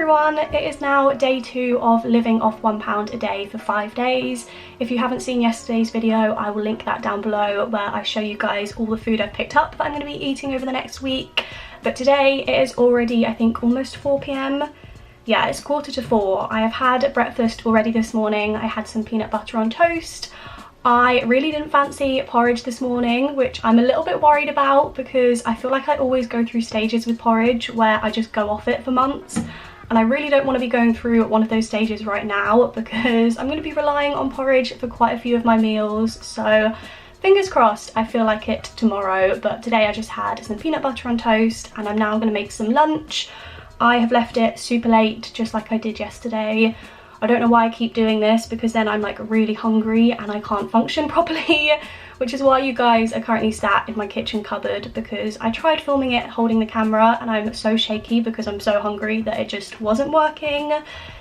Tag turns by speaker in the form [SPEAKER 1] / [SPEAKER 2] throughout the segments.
[SPEAKER 1] everyone, it is now day 2 of living off £1 a day for 5 days. If you haven't seen yesterday's video, I will link that down below where I show you guys all the food I've picked up that I'm going to be eating over the next week. But today it is already, I think, almost 4 p.m. Yeah, it's 3:45. I have had breakfast already this morning. I had some peanut butter on toast. I really didn't fancy porridge this morning, which I'm a little bit worried about because I feel like I always go through stages with porridge where I just go off it for months, and I really don't want to be going through one of those stages right now because I'm going to be relying on porridge for quite a few of my meals. So fingers crossed I feel like it tomorrow, but today I just had some peanut butter on toast and I'm now going to make some lunch. I have left it super late, just like I did yesterday. I don't know why I keep doing this because then I'm like really hungry and I can't function properly, which is why you guys are currently sat in my kitchen cupboard, because I tried filming it holding the camera and I'm so shaky because I'm so hungry that it just wasn't working.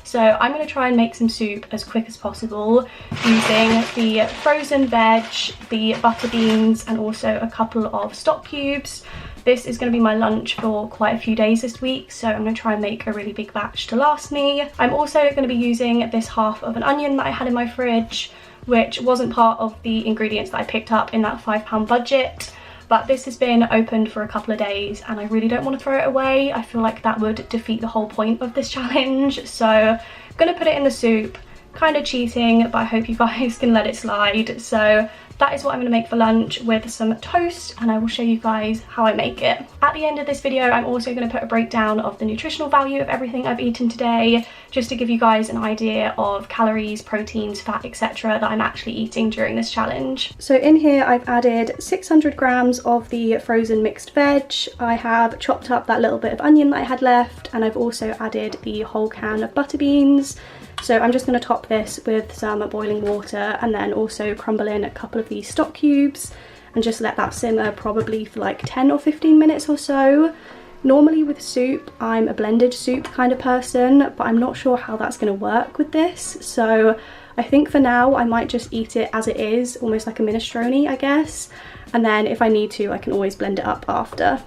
[SPEAKER 1] So I'm going to try and make some soup as quick as possible using the frozen veg, the butter beans, and also a couple of stock cubes. This is going to be my lunch for quite a few days this week, so I'm going to try and make a really big batch to last me. I'm also going to be using this half of an onion that I had in my fridge, which wasn't part of the ingredients that I picked up in that £5 budget, but this has been opened for a couple of days and I really don't want to throw it away. I feel like that would defeat the whole point of this challenge, so I'm going to put it in the soup. Kind of cheating, but I hope you guys can let it slide. So that is what I'm going to make for lunch with some toast, and I will show you guys how I make it. At the end of this video, I'm also going to put a breakdown of the nutritional value of everything I've eaten today, just to give you guys an idea of calories, proteins, fat, etc. that I'm actually eating during this challenge. So in here I've added 600 grams of the frozen mixed veg. I have chopped up that little bit of onion that I had left, and I've also added the whole can of butter beans. So I'm just going to top this with some boiling water and then also crumble in a couple of these stock cubes and just let that simmer probably for like 10 or 15 minutes or so. Normally with soup, I'm a blended soup kind of person, but I'm not sure how that's going to work with this. So I think for now I might just eat it as it is, almost like a minestrone, I guess. And then if I need to, I can always blend it up after.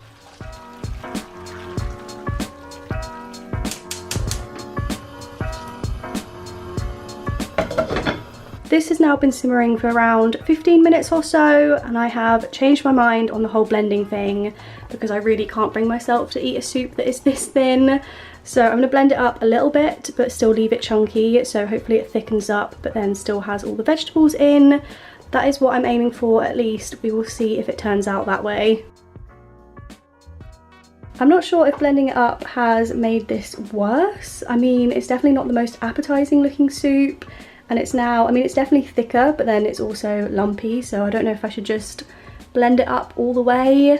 [SPEAKER 1] This has now been simmering for around 15 minutes or so, and I have changed my mind on the whole blending thing because I really can't bring myself to eat a soup that is this thin. So I'm going to blend it up a little bit but still leave it chunky, so hopefully it thickens up but then still has all the vegetables in. That is what I'm aiming for, at least. We will see if it turns out that way. I'm not sure if blending it up has made this worse. I mean, it's definitely not the most appetizing looking soup. And it's now, I mean, it's definitely thicker, but then it's also lumpy, so I don't know if I should just blend it up all the way.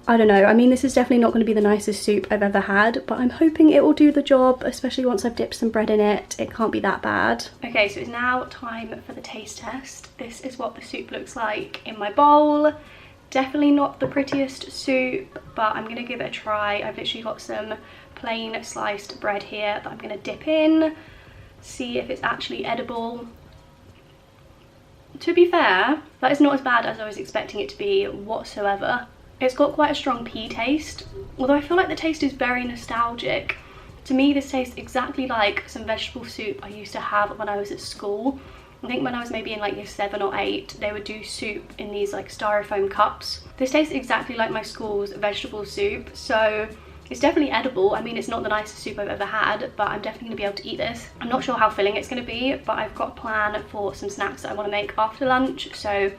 [SPEAKER 1] I don't know. I mean, this is definitely not going to be the nicest soup I've ever had, but I'm hoping it will do the job, especially once I've dipped some bread in it. It can't be that bad. Okay, so it's now time for the taste test. This is what the soup looks like in my bowl. Definitely not the prettiest soup, but I'm going to give it a try. I've literally got some plain sliced bread here that I'm going to dip in. See if it's actually edible. To be fair, that is not as bad as I was expecting it to be whatsoever. It's got quite a strong pea taste, although I feel like the taste is very nostalgic. To me, this tastes exactly like some vegetable soup I used to have when I was at school. I think when I was maybe in like year 7 or 8, they would do soup in these like styrofoam cups. This tastes exactly like my school's vegetable soup, so it's definitely edible. I mean, it's not the nicest soup I've ever had, but I'm definitely going to be able to eat this. I'm not sure how filling it's going to be, but I've got a plan for some snacks that I want to make after lunch, so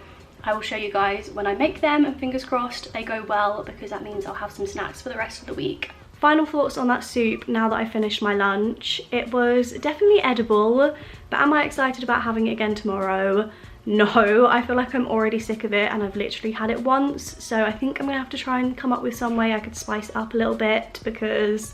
[SPEAKER 1] I will show you guys when I make them, and fingers crossed they go well because that means I'll have some snacks for the rest of the week. Final thoughts on that soup now that I finished my lunch. It was definitely edible, but am I excited about having it again tomorrow? No, I feel like I'm already sick of it and I've literally had it once, so I think I'm gonna have to try and come up with some way I could spice it up a little bit because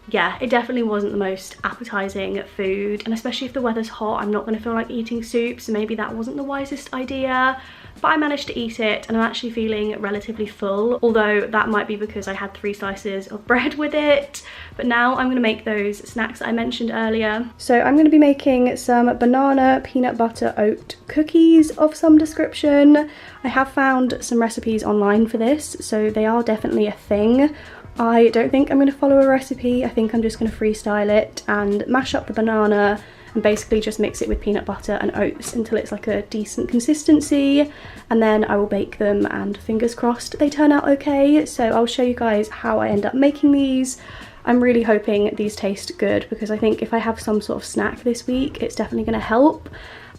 [SPEAKER 1] yeah, it definitely wasn't the most appetizing food, and especially if the weather's hot, I'm not gonna feel like eating soup, so maybe that wasn't the wisest idea. But I managed to eat it and I'm actually feeling relatively full, although that might be because I had 3 slices of bread with it. But now I'm going to make those snacks that I mentioned earlier. So I'm going to be making some banana peanut butter oat cookies of some description. I have found some recipes online for this, so they are definitely a thing. I don't think I'm going to follow a recipe. I think I'm just going to freestyle it and mash up the banana and basically just mix it with peanut butter and oats until it's like a decent consistency, and then I will bake them and fingers crossed they turn out okay. So I'll show you guys how I end up making these. I'm really hoping these taste good because I think if I have some sort of snack this week, it's definitely going to help.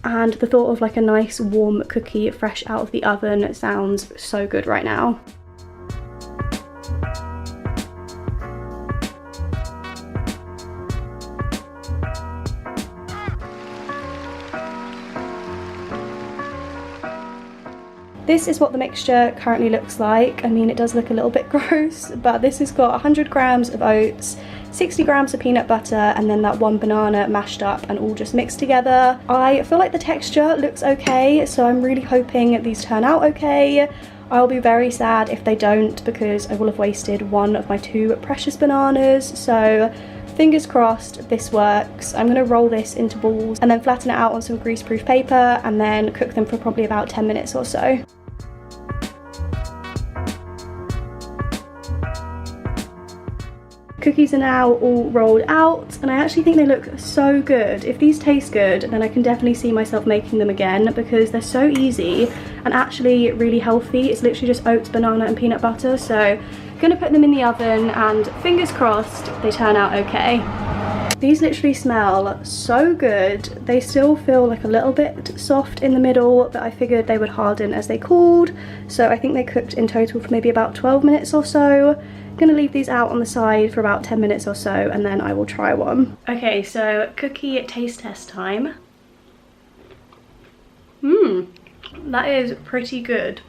[SPEAKER 1] And the thought of like a nice warm cookie fresh out of the oven sounds so good right now. This is what the mixture currently looks like. I mean, it does look a little bit gross, but this has got 100 grams of oats, 60 grams of peanut butter, and then that one banana mashed up and all just mixed together. I feel like the texture looks okay, so I'm really hoping these turn out okay. I'll be very sad if they don't because I will have wasted one of my 2 precious bananas, so fingers crossed this works. I'm going to roll this into balls and then flatten it out on some greaseproof paper and then cook them for probably about 10 minutes or so. Cookies are now all rolled out and I actually think they look so good. If these taste good, then I can definitely see myself making them again because they're so easy and actually really healthy. It's literally just oats, banana and peanut butter, so I'm gonna put them in the oven and fingers crossed they turn out okay. These literally smell so good. They still feel like a little bit soft in the middle, but I figured they would harden as they cooled, so I think they cooked in total for maybe about 12 minutes or so. Gonna leave these out on the side for about 10 minutes or so and then I will try one. Okay, so cookie taste test time. That is pretty good.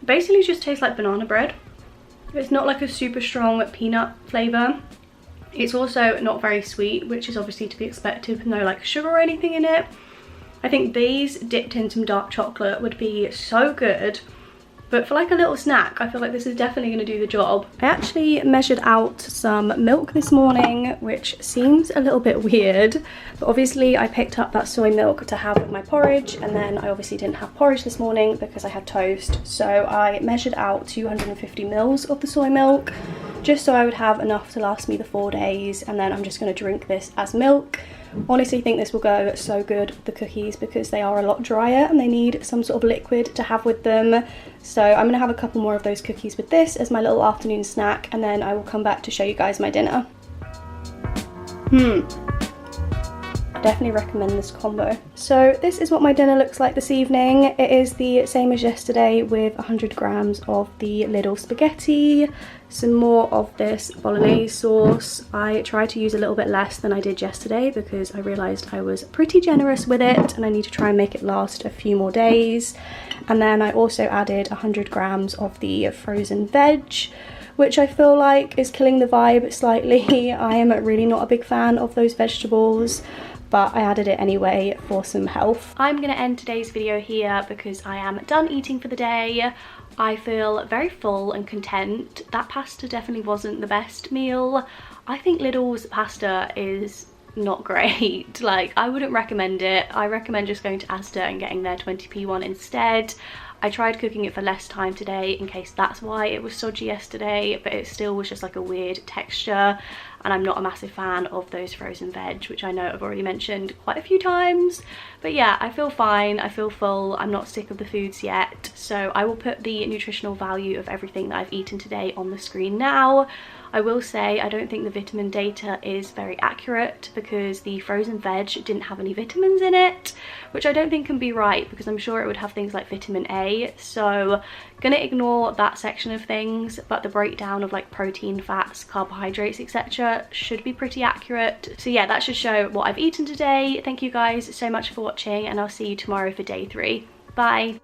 [SPEAKER 1] It basically just tastes like banana bread. It's not like a super strong peanut flavour. It's also not very sweet, which is obviously to be expected with no like sugar or anything in it. I think these dipped in some dark chocolate would be so good. But for like a little snack, I feel like this is definitely going to do the job. I actually measured out some milk this morning, which seems a little bit weird. But obviously I picked up that soy milk to have with my porridge, and then I obviously didn't have porridge this morning because I had toast. So I measured out 250 mils of the soy milk, just so I would have enough to last me the 4 days, and then I'm just going to drink this as milk. Honestly think this will go so good with the cookies because they are a lot drier and they need some sort of liquid to have with them. So I'm going to have a couple more of those cookies with this as my little afternoon snack, and then I will come back to show you guys my dinner. I definitely recommend this combo. So this is what my dinner looks like this evening. It is the same as yesterday with 100 grams of the Lidl spaghetti, some more of this bolognese sauce. I tried to use a little bit less than I did yesterday because I realised I was pretty generous with it and I need to try and make it last a few more days. And then I also added 100 grams of the frozen veg, which I feel like is killing the vibe slightly. I am really not a big fan of those vegetables, but I added it anyway for some health. I'm gonna end today's video here because I am done eating for the day. I feel very full and content. That pasta definitely wasn't the best meal. I think Lidl's pasta is not great. Like, I wouldn't recommend it. I recommend just going to Asda and getting their 20p one instead. I tried cooking it for less time today in case that's why it was stodgy yesterday, but it still was just like a weird texture, and I'm not a massive fan of those frozen veg, which I know I've already mentioned quite a few times. But yeah, I feel fine, I feel full, I'm not sick of the foods yet, so I will put the nutritional value of everything that I've eaten today on the screen now. I will say I don't think the vitamin data is very accurate because the frozen veg didn't have any vitamins in it, which I don't think can be right because I'm sure it would have things like vitamin A, so gonna ignore that section of things, but the breakdown of like protein, fats, carbohydrates, etc. should be pretty accurate. So yeah, that should show what I've eaten today. Thank you guys so much for watching and I'll see you tomorrow for day 3. Bye!